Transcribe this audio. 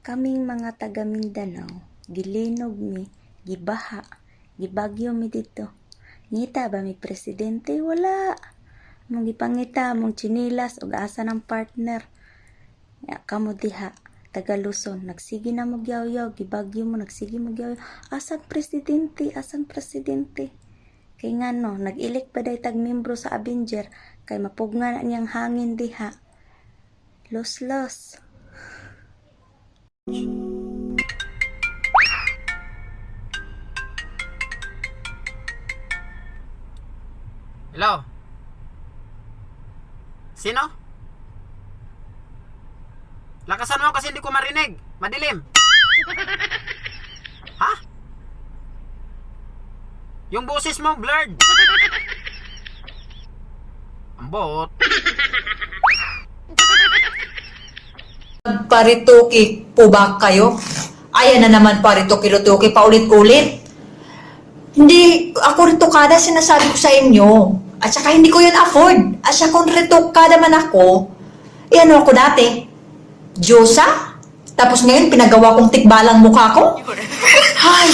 Kaming mga taga Mindanao, gilinog mi, gibaha, gibagyo mi dito. Ngita ba mi presidente? Wala. Mong gipangita, mong chinilas, o asa ng partner. Ya, kamo diha, taga Luzon, nagsigi na mo gyaw-yaw, gibagyo mo, nagsigi mo gyaw-yaw. Asang presidente, asang presidente. Kay nga no, nag-elect pa day tag membro sa Avenger, kay mapugna na niyang hangin diha. Los. Hello? Sino? Lakasan mo kasi hindi ko marinig. Madilim. Ha? Yung boses mo blurred. Ambot. Parituki po ba kayo? Ayan na naman parituki-lutuki paulit-ulit. Hindi ako ritukada, sinasabi ko sa inyo. At saka hindi ko yun afford. At saka kung ritukada man ako, ano ako dati? Diyosa? Tapos ngayon pinagawa kong tikbalang mukha ko? Ay,